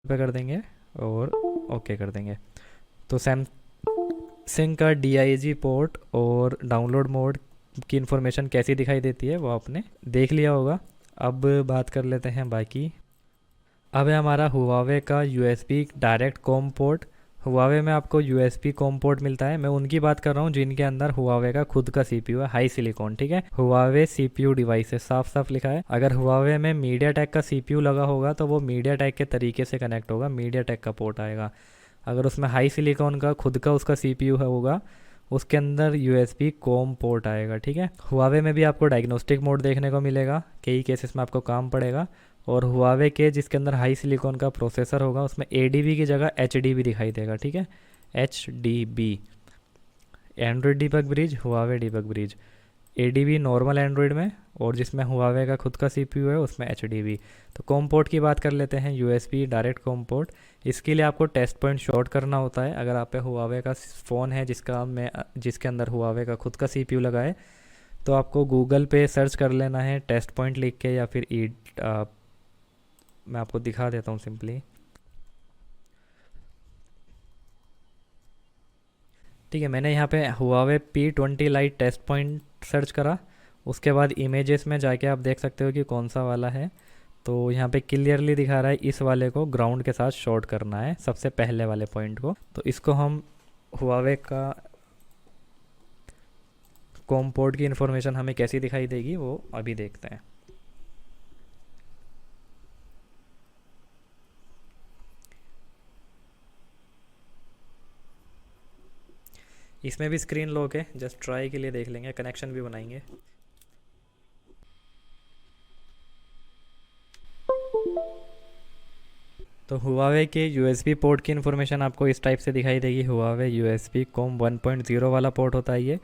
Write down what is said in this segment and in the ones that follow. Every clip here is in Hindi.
पे कर देंगे और ओके कर देंगे। तो सैमसंग का DIG पोर्ट और डाउनलोड मोड की इन्फॉर्मेशन कैसी दिखाई देती है वो आपने देख लिया होगा। अब बात कर लेते हैं बाकी। अब है हमारा हुआवे का USB direct com port. Huawei में आपको USB कॉम पोर्ट मिलता है, मैं उनकी बात कर रहा हूँ जिनके अंदर हुआवे का खुद का CPU है, हाई सिलिकॉन। ठीक है, हुआवे CPU डिवाइसेस साफ साफ लिखा है। अगर हुआवे में मीडिया टेक का CPU लगा होगा तो वो मीडिया टेक के तरीके से कनेक्ट होगा, मीडिया टेक का पोर्ट आएगा। अगर उसमें हाई सिलिकॉन का खुद का उसका CPU है होगा, उसके अंदर USB कॉम पोर्ट आएगा। ठीक है, हुआवे में भी आपको डायग्नोस्टिक मोड देखने को मिलेगा, कई केसेस में आपको काम पड़ेगा। और हुआवे के जिसके अंदर हाई सिलिकॉन का प्रोसेसर होगा उसमें ADB की जगह HDB दिखाई देगा। ठीक है, HDB Android debug bridge, Huawei debug bridge. ADB normal Android में, और जिसमें हुआवे का खुद का CPU है उसमें HDB। तो कॉम पोर्ट की बात कर लेते हैं, USB डायरेक्ट कॉम पोर्ट। इसके लिए आपको टेस्ट पॉइंट शॉर्ट करना होता है। अगर आप पे हुआवे का फ़ोन है जिसके अंदर हुआवे का खुद का CPU लगा है, तो आपको गूगल पे सर्च कर लेना है टेस्ट पॉइंट लिख के, या फिर मैं आपको दिखा देता हूँ सिंपली। ठीक है, मैंने यहाँ पे Huawei P20 lite test point search करा। उसके बाद इमेजेस में जाके आप देख सकते हो कि कौन सा वाला है। तो यहाँ पे क्लियरली दिखा रहा है इस वाले को ग्राउंड के साथ शॉर्ट करना है, सबसे पहले वाले पॉइंट को। तो इसको हम हुआवे का कॉम पोर्ट की इन्फॉर्मेशन हमें कैसी दिखाई देगी वो अभी देखते हैं। इसमें भी स्क्रीन लॉक है, जस्ट ट्राई के लिए देख लेंगे, कनेक्शन भी बनाएंगे। तो हुआवे के USB पोर्ट की इन्फॉर्मेशन आपको इस टाइप से दिखाई देगी। हुआवे USB कॉम 1.0 वाला पोर्ट होता है ये।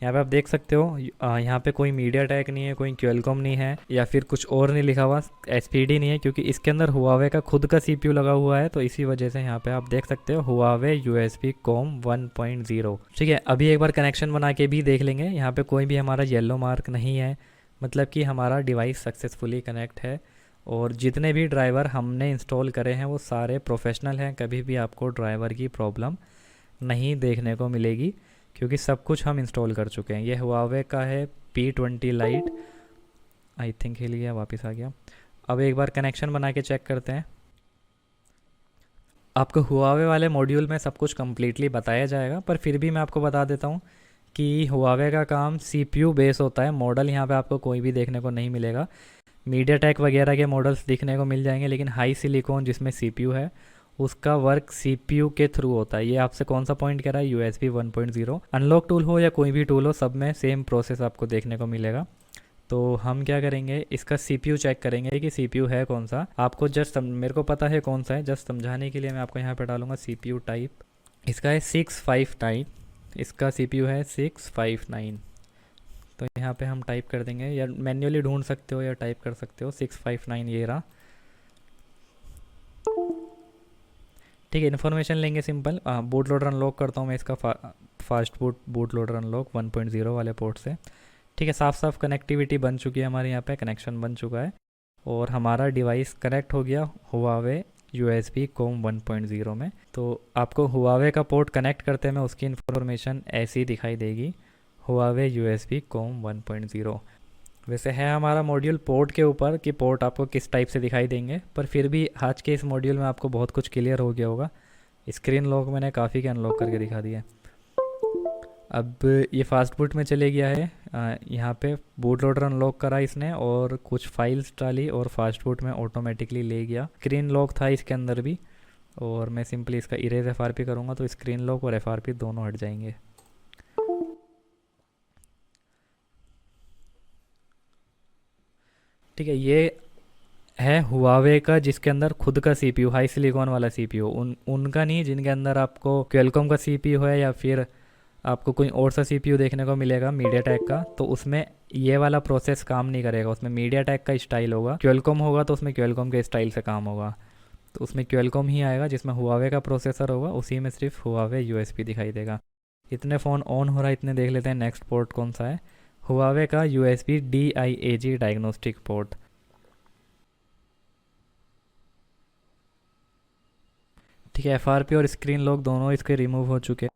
यहाँ पे आप देख सकते हो, यहाँ पे कोई मीडिया टेक नहीं है, कोई क्वेलकॉम नहीं है, या फिर कुछ और नहीं लिखा हुआ, SPD नहीं है, क्योंकि इसके अंदर हुआवे का खुद का CPU लगा हुआ है। तो इसी वजह से यहाँ पे आप देख सकते हो हुआवे USB कॉम 1.0। ठीक है, अभी एक बार कनेक्शन बना के भी देख लेंगे। यहाँ पे कोई भी हमारा येलो मार्क नहीं है, मतलब कि हमारा डिवाइस सक्सेसफुली कनेक्ट है। और जितने भी ड्राइवर हमने इंस्टॉल करे हैं वो सारे प्रोफेशनल हैं, कभी भी आपको ड्राइवर की प्रॉब्लम नहीं देखने को मिलेगी, क्योंकि सब कुछ हम इंस्टॉल कर चुके हैं। ये हुआवे का है P20 लाइट, आई थिंक हिल गया, वापस आ गया। अब एक बार कनेक्शन बना के चेक करते हैं। आपको हुआवे वाले मॉड्यूल में सब कुछ कम्प्लीटली बताया जाएगा, पर फिर भी मैं आपको बता देता हूँ कि हुआवे का काम CPU बेस होता है। मॉडल यहाँ पे आपको कोई भी देखने को नहीं मिलेगा। मीडिया टेक वगैरह के मॉडल्स दिखने को मिल जाएंगे, लेकिन हाई सिलिकॉन जिसमें CPU है उसका वर्क CPU के थ्रू होता है। ये आपसे कौन सा पॉइंट कह रहा है, USB 1.0। अनलॉक टूल हो या कोई भी टूल हो, सब में सेम प्रोसेस आपको देखने को मिलेगा। तो हम क्या करेंगे, इसका CPU चेक करेंगे कि CPU है कौन सा। आपको जस्ट मेरे को पता है कौन सा है, जस्ट समझाने के लिए मैं आपको यहाँ पे डालूंगा CPU टाइप। इसका है 659, इसका CPU है 659। तो यहाँ पे हम टाइप कर देंगे, या मैन्युअली ढूंढ सकते हो या टाइप कर सकते हो 659, ये रहा। ठीक है, इन्फॉर्मेशन लेंगे सिंपल। बूट लोडर अनलॉक करता हूँ मैं इसका, फास्ट बूट लोडर अनलॉक 1.0 वाले पोर्ट से। ठीक है, साफ साफ कनेक्टिविटी बन चुकी है हमारे यहाँ पे, कनेक्शन बन चुका है और हमारा डिवाइस कनेक्ट हो गया हुआवे USB कॉम 1.0 में। तो आपको हुआवे का पोर्ट कनेक्ट करते में उसकी इन्फॉर्मेशन ऐसी दिखाई देगी, हुआवे USB कॉम 1.0। वैसे है हमारा मॉड्यूल पोर्ट के ऊपर कि पोर्ट आपको किस टाइप से दिखाई देंगे, पर फिर भी आज के इस मॉड्यूल में आपको बहुत कुछ क्लियर हो गया होगा। स्क्रीन लॉक मैंने काफ़ी के अनलॉक करके दिखा दिया। अब ये फास्ट बूट में चले गया है। यहाँ पे बूट लोडर अनलॉक करा इसने और कुछ फाइल्स डाली और फास्ट बूट में ऑटोमेटिकली ले गया। स्क्रीन लॉक था इसके अंदर भी, और मैं सिंपली इसका इरेज FRP करूँगा तो स्क्रीन लॉक और FRP दोनों हट जाएंगे। ठीक है, ये है हुआवे का जिसके अंदर खुद का CPU, हाई सिलिकॉन वाला CPU, उनका नहीं जिनके अंदर आपको क्वेलकॉम का CPU है, या फिर आपको कोई और सा CPU देखने को मिलेगा मीडिया टेक का, तो उसमें ये वाला प्रोसेस काम नहीं करेगा। उसमें मीडिया टेक का स्टाइल होगा, क्वेलकॉम होगा तो उसमें क्वेलकॉम के स्टाइल से काम होगा। तो उसमें क्वेलकॉम ही आएगा, जिसमें हुआवे का प्रोसेसर होगा, उसी में सिर्फ हुआवे USB दिखाई देगा। इतने फ़ोन ऑन हो रहा है, इतने देख लेते हैं नेक्स्ट पोर्ट कौन सा है। हुआवे का USB DIAG डायग्नोस्टिक पोर्ट। ठीक है, FRP और स्क्रीन लॉक दोनों इसके रिमूव हो चुके हैं।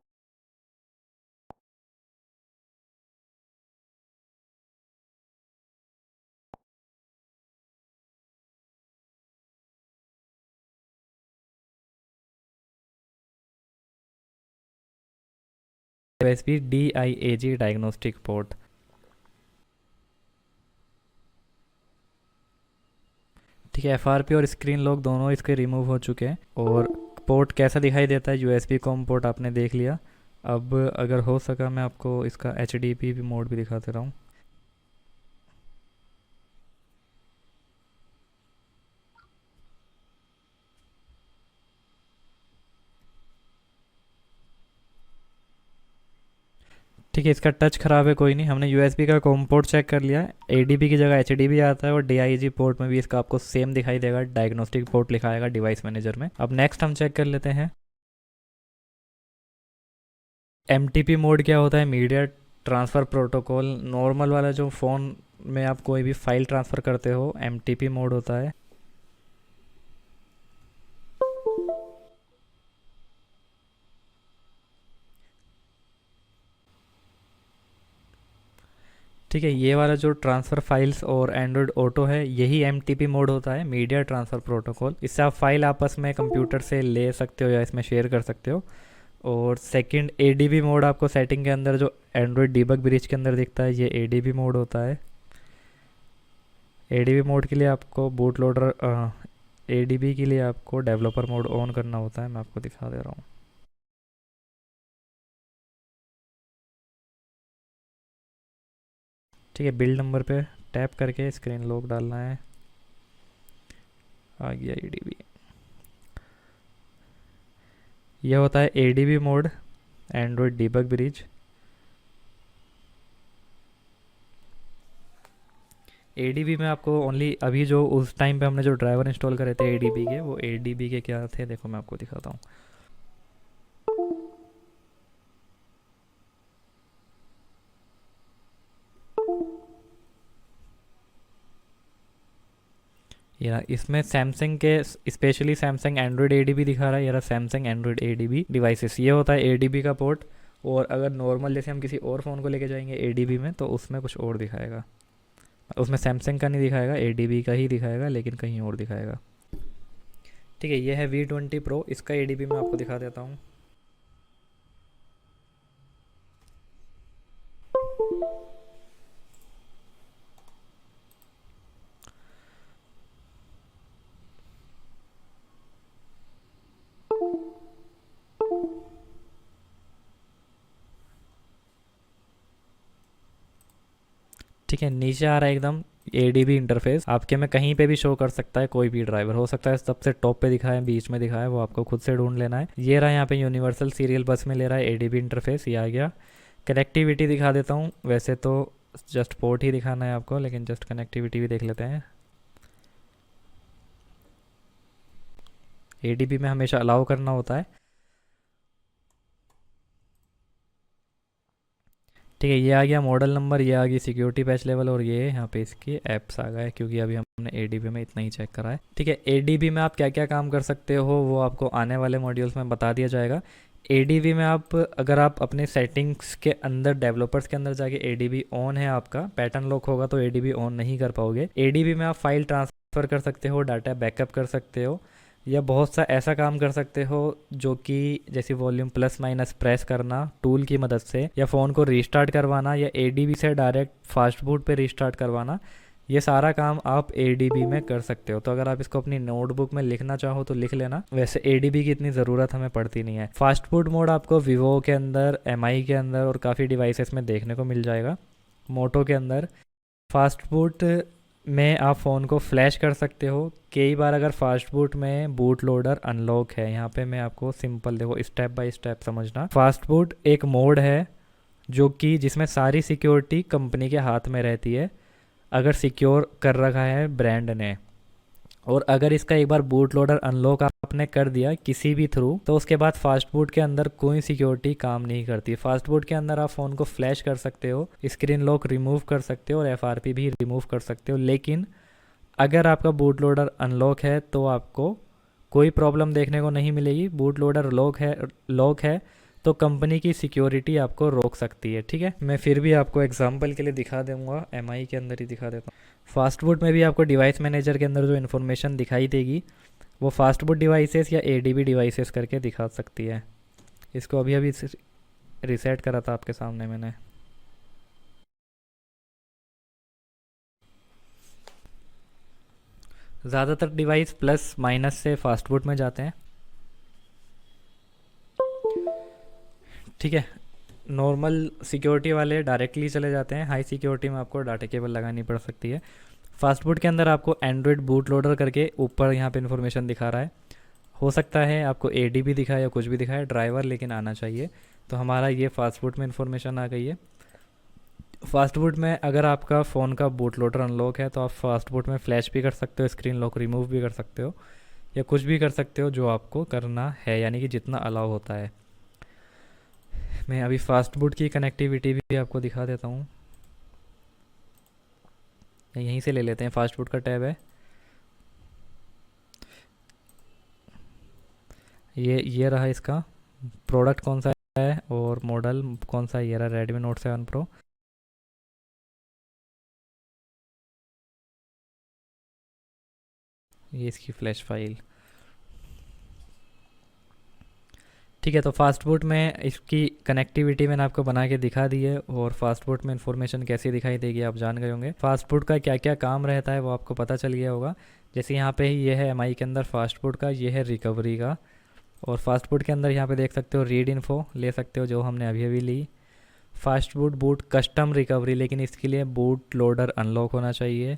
USB DIAG diagnostic port. ठीक है, FRP और स्क्रीन लॉक दोनों इसके रिमूव हो चुके हैं। और पोर्ट कैसा दिखाई देता है, USB कॉम पोर्ट आपने देख लिया। अब अगर हो सका मैं आपको इसका HDP भी मोड भी दिखा दे रहा हूँ। ठीक है, इसका टच ख़राब है, कोई नहीं। हमने USB का कॉम पोर्ट चेक कर लिया। ADB की जगह HDB आता है और DIG पोर्ट में भी इसका आपको सेम दिखाई देगा, डायग्नोस्टिक पोर्ट लिखा आएगा डिवाइस मैनेजर में। अब नेक्स्ट हम चेक कर लेते हैं MTP मोड क्या होता है, मीडिया ट्रांसफ़र प्रोटोकॉल। नॉर्मल वाला जो फ़ोन में आप कोई भी फाइल ट्रांसफ़र करते हो, MTP मोड होता है। ठीक है, ये वाला जो ट्रांसफ़र फाइल्स और एंड्रॉयड ऑटो है, यही MTP मोड होता है, मीडिया ट्रांसफ़र प्रोटोकॉल। इससे आप फाइल आपस में कंप्यूटर से ले सकते हो या इसमें शेयर कर सकते हो। और सेकंड ADB मोड आपको सेटिंग के अंदर जो एंड्रॉयड डीबग ब्रिज के अंदर दिखता है, ये ADB मोड होता है। ADB मोड के लिए आपको बूट लोडर ADB के लिए आपको डेवलपर मोड ऑन करना होता है। मैं आपको दिखा दे रहा हूँ। ठीक है, बिल्ड नंबर पे टैप करके स्क्रीन लॉक डालना है। आ गया ADB। यह होता है ADB mode, Android debug bridge. ADB में आपको ओनली अभी जो उस टाइम पे हमने जो ड्राइवर इंस्टॉल करे थे ADB के, वो ADB के क्या थे देखो मैं आपको दिखाता हूँ। यार इसमें सैमसंग के स्पेशली सैमसंग एंड्रॉयड ADB दिखा रहा है। यार सैमसंग एंड्रॉयड ADB डिवाइसेस, ये होता है ADB का पोर्ट। और अगर नॉर्मल जैसे हम किसी और फ़ोन को लेके जाएंगे ADB में, तो उसमें कुछ और दिखाएगा। उसमें सैमसंग का नहीं दिखाएगा, ADB का ही दिखाएगा, लेकिन कहीं और दिखाएगा। ठीक है, ये है V20 Pro, इसका ADB मैं आपको दिखा देता हूँ। ठीक है, नीचे आ रहा है एकदम ADB इंटरफेस। आपके में कहीं पे भी शो कर सकता है, कोई भी ड्राइवर हो सकता है। सबसे टॉप पे दिखा है, बीच में दिखा है, वो आपको खुद से ढूंढ लेना है। ये रहा यहाँ पे यूनिवर्सल सीरियल बस में ले रहा है ADB इंटरफेस, ये आ गया। कनेक्टिविटी दिखा देता हूँ। वैसे तो जस्ट पोर्ट ही दिखाना है आपको, लेकिन जस्ट कनेक्टिविटी भी देख लेते हैं। ADB में हमेशा अलाउ करना होता है। ठीक है, ये आ गया मॉडल नंबर, ये आ गई सिक्योरिटी पैच लेवल, और ये यहाँ पे इसकी ऐप्स आ गए, क्योंकि अभी हमने ADB में इतना ही चेक करा है। ठीक है, ADB में आप क्या क्या काम कर सकते हो वो आपको आने वाले मॉड्यूल्स में बता दिया जाएगा। ADB में आप अगर आप अपने सेटिंग्स के अंदर डेवलपर्स के अंदर जाके ADB ऑन है आपका, पैटर्न लॉक होगा तो ADB ऑन नहीं कर पाओगे। ADB में आप फाइल ट्रांसफ़र कर सकते हो, डाटा बैकअप कर सकते हो, या बहुत सा ऐसा काम कर सकते हो जो कि जैसे वॉल्यूम प्लस माइनस प्रेस करना टूल की मदद से, या फ़ोन को रीस्टार्ट करवाना, या ADB से डायरेक्ट फास्ट बूट पे रीस्टार्ट करवाना। ये सारा काम आप ADB में कर सकते हो। तो अगर आप इसको अपनी नोटबुक में लिखना चाहो तो लिख लेना। वैसे ADB की इतनी ज़रूरत हमें पड़ती नहीं है। फास्ट बूट मोड आपको वीवो के अंदर, MI के अंदर और काफ़ी डिवाइसेस में देखने को मिल जाएगा। मोटो के अंदर फास्ट बूट में आप फ़ोन को फ्लैश कर सकते हो। कई बार अगर फास्ट बूट में बूट लोडर अनलॉक है, यहाँ पे मैं आपको सिंपल देखो स्टेप बाय स्टेप समझना। फास्ट बूट एक मोड है जो कि जिसमें सारी सिक्योरिटी कंपनी के हाथ में रहती है, अगर सिक्योर कर रखा है ब्रांड ने। और अगर इसका एक बार बूट लोडर अनलॉक आपने कर दिया किसी भी थ्रू, तो उसके बाद फास्ट बूट के अंदर कोई सिक्योरिटी काम नहीं करती। फास्ट बूट के अंदर आप फ़ोन को फ्लैश कर सकते हो, स्क्रीन लॉक रिमूव कर सकते हो और FRP भी रिमूव कर सकते हो, लेकिन अगर आपका बूट लोडर अनलॉक है तो आपको कोई प्रॉब्लम देखने को नहीं मिलेगी। बूट लोडर लॉक है तो कंपनी की सिक्योरिटी आपको रोक सकती है। ठीक है, मैं फिर भी आपको एग्जांपल के लिए दिखा दूंगा, एमआई के अंदर ही दिखा देता हूँ। फास्ट बूट में भी आपको डिवाइस मैनेजर के अंदर जो इन्फॉर्मेशन दिखाई देगी वो फास्ट बूट डिवाइसेस या एडीबी डिवाइसेस करके दिखा सकती है। इसको अभी अभी रिसेट करा था आपके सामने मैंने। ज़्यादातर डिवाइस प्लस माइनस से फास्ट बूट में जाते हैं। ठीक है, नॉर्मल सिक्योरिटी वाले डायरेक्टली चले जाते हैं, हाई सिक्योरिटी में आपको डाटा केबल लगानी पड़ सकती है। फास्ट बूट के अंदर आपको एंड्रॉयड बूट लोडर करके ऊपर यहाँ पे इन्फॉर्मेशन दिखा रहा है। हो सकता है आपको एडी भी दिखाए या कुछ भी दिखाए, ड्राइवर लेकिन आना चाहिए। तो हमारा ये फास्ट बूट में इन्फॉर्मेशन आ गई है। फास्ट बूट में अगर आपका फ़ोन का बूट लोडर अनलॉक है तो आप फास्ट बूट में फ्लैश भी कर सकते हो, स्क्रीन लॉक रिमूव भी कर सकते हो, या कुछ भी कर सकते हो जो आपको करना है, यानी कि जितना अलाउ होता है। मैं अभी फास्ट बूट की कनेक्टिविटी भी आपको दिखा देता हूँ। यहीं से ले लेते हैं, फास्ट बूट का टैब है ये रहा। इसका प्रोडक्ट कौन सा है और मॉडल कौन सा है, ये रहा रेडमी नोट 7 प्रो। ये इसकी फ्लैश फाइल। ठीक है, तो फास्ट बूट में इसकी कनेक्टिविटी मैंने आपको बना के दिखा दी है, और फास्ट बूट में इन्फॉर्मेशन कैसी दिखाई देगी आप जान गए होंगे। फास्ट बूट का क्या क्या काम रहता है वो आपको पता चल गया होगा। जैसे यहाँ पे ही ये है एमआई के अंदर फास्ट बूट का, ये है रिकवरी का। और फास्ट बूट के अंदर यहाँ पे देख सकते हो रीड इन्फो ले सकते हो, जो हमने अभी अभी ली। Fast boot boot custom recovery, लेकिन इसके लिए बूट लोडर अनलॉक होना चाहिए।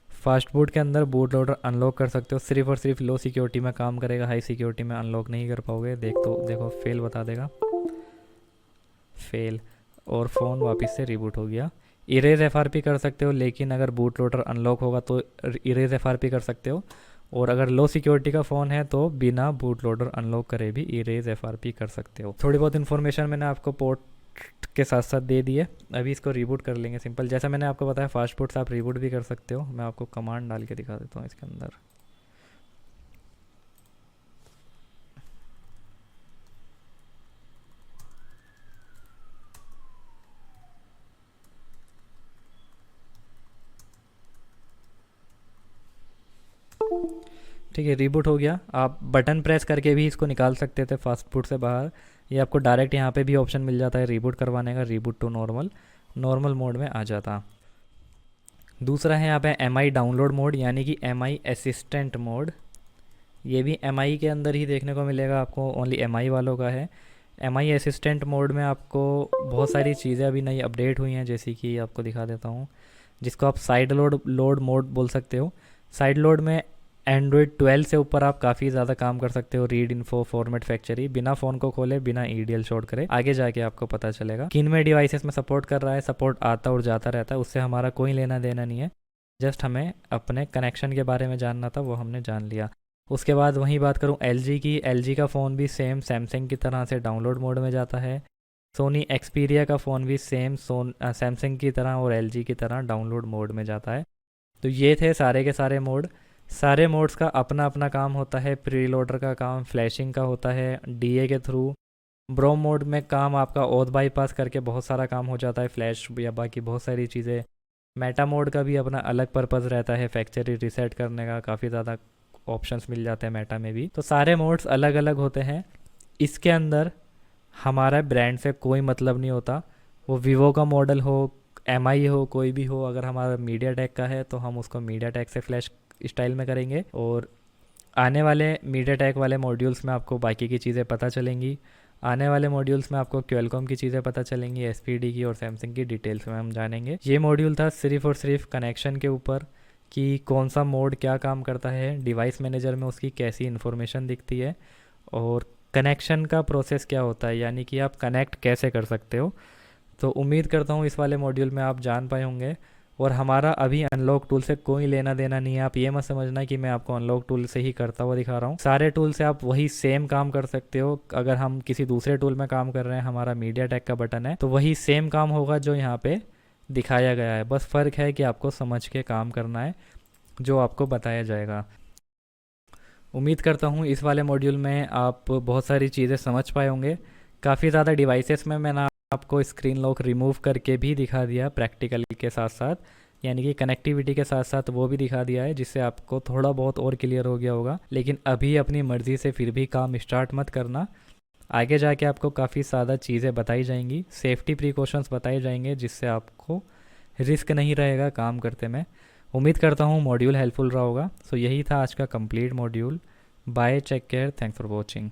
फास्ट बूट के अंदर बूट लोडर अनलॉक कर सकते हो, सिर्फ और सिर्फ लो सिक्योरिटी में काम करेगा, हाई सिक्योरिटी में अनलॉक नहीं कर पाओगे। देखो फेल बता देगा, फेल, और फ़ोन वापस से रिबूट हो गया। इरेज एफआरपी कर सकते हो, लेकिन अगर बूट लोडर अनलॉक होगा तो इरेज एफआरपी कर सकते हो, और अगर लो सिक्योरिटी का फ़ोन है तो बिना बूट लोडर अनलॉक करे भी इरेज एफआरपी कर सकते हो। थोड़ी बहुत इन्फॉर्मेशन मैंने आपको पोर्ट के साथ साथ दे दिए। अभी इसको रिबूट कर लेंगे सिंपल, जैसा मैंने आपको बताया फास्ट बूट से आप रिबूट भी कर सकते हो। मैं आपको कमांड डाल के दिखा देता हूँ इसके अंदर। ठीक है, रिबूट हो गया। आप बटन प्रेस करके भी इसको निकाल सकते थे फास्ट बूट से बाहर। ये आपको डायरेक्ट यहाँ पे भी ऑप्शन मिल जाता है रिबूट करवाने का, रिबूट टू नॉर्मल मोड में आ जाता। दूसरा है यहाँ पे MI डाउनलोड मोड, यानी कि MI असिस्टेंट मोड। ये भी MI के अंदर ही देखने को मिलेगा आपको, ओनली MI वालों का है। MI असिस्टेंट मोड में आपको बहुत सारी चीज़ें अभी नई अपडेट हुई हैं, जैसे कि आपको दिखा देता हूँ, जिसको आप साइड लोड मोड बोल सकते हो। साइड लोड में एंड्रॉयड 12 से ऊपर आप काफ़ी ज़्यादा काम कर सकते हो। रीड इन्फो, फॉर्मेट फैक्चरी, बिना फ़ोन को खोले, बिना ईडीएल शॉर्ट करे, आगे जाके आपको पता चलेगा। किन में डिवाइसेस में सपोर्ट कर रहा है, सपोर्ट आता और जाता रहता है, उससे हमारा कोई लेना देना नहीं है। जस्ट हमें अपने कनेक्शन के बारे में जानना था, वो हमने जान लिया। उसके बाद वहीं बात करूँ LG की, LG का फ़ोन भी सेम सैमसंग की तरह से डाउनलोड मोड में जाता है। सोनी एक्सपीरिया का फ़ोन भी सेम सैमसंग की तरह और LG की तरह डाउनलोड मोड में जाता है। तो ये थे सारे के सारे मोड। सारे मोड्स का अपना अपना काम होता है। प्री लोडर का काम फ्लैशिंग का होता है DA के थ्रू। ब्रोम मोड में काम आपका ऑथ बाईपास करके बहुत सारा काम हो जाता है, फ्लैश या बाकी बहुत सारी चीज़ें। मेटा मोड का भी अपना अलग पर्पज़ रहता है, फैक्चरी रीसेट करने का काफ़ी ज़्यादा ऑप्शंस मिल जाते हैं मेटा में भी। तो सारे मोड्स अलग अलग होते हैं। इसके अंदर हमारा ब्रांड से कोई मतलब नहीं होता, वो वीवो का मॉडल हो, MI हो, कोई भी हो। अगर हमारा मीडिया टेक का है तो हम उसको मीडिया टेक से फ्लैश स्टाइल में करेंगे, और आने वाले मीडिया टेक वाले मॉड्यूल्स में आपको बाकी की चीज़ें पता चलेंगी। आने वाले मॉड्यूल्स में आपको क्वेलकॉम की चीज़ें पता चलेंगी, SPD की और सैमसंग की डिटेल्स में हम जानेंगे। ये मॉड्यूल था सिर्फ और सिर्फ कनेक्शन के ऊपर, कि कौन सा मोड क्या काम करता है, डिवाइस मैनेजर में उसकी कैसी इन्फॉर्मेशन दिखती है, और कनेक्शन का प्रोसेस क्या होता है, यानी कि आप कनेक्ट कैसे कर सकते हो। तो उम्मीद करता हूँ इस वाले मॉड्यूल में आप जान पाए होंगे। और हमारा अभी अनलॉक टूल से कोई लेना देना नहीं है। आप ये मत समझना कि मैं आपको अनलॉक टूल से ही करता हुआ दिखा रहा हूँ। सारे टूल से आप वही सेम काम कर सकते हो। अगर हम किसी दूसरे टूल में काम कर रहे हैं, हमारा मीडिया टेक का बटन है, तो वही सेम काम होगा जो यहाँ पे दिखाया गया है। बस फ़र्क है कि आपको समझ के काम करना है जो आपको बताया जाएगा। उम्मीद करता हूँ इस वाले मॉड्यूल में आप बहुत सारी चीज़ें समझ पाए होंगे। काफ़ी ज़्यादा डिवाइसेस में मैंने आपको स्क्रीन लॉक रिमूव करके भी दिखा दिया प्रैक्टिकल के साथ साथ, यानी कि कनेक्टिविटी के साथ साथ वो भी दिखा दिया है, जिससे आपको थोड़ा बहुत और क्लियर हो गया होगा। लेकिन अभी अपनी मर्ज़ी से फिर भी काम स्टार्ट मत करना। आगे जाके आपको काफ़ी ज़्यादा चीज़ें बताई जाएंगी, सेफ्टी प्रिकॉशंस बताए जाएंगे, जिससे आपको रिस्क नहीं रहेगा काम करते में। उम्मीद करता हूँ मॉड्यूल हेल्पफुल रहा होगा। सो यही था आज का complete module. Bye, take care, thanks for watching.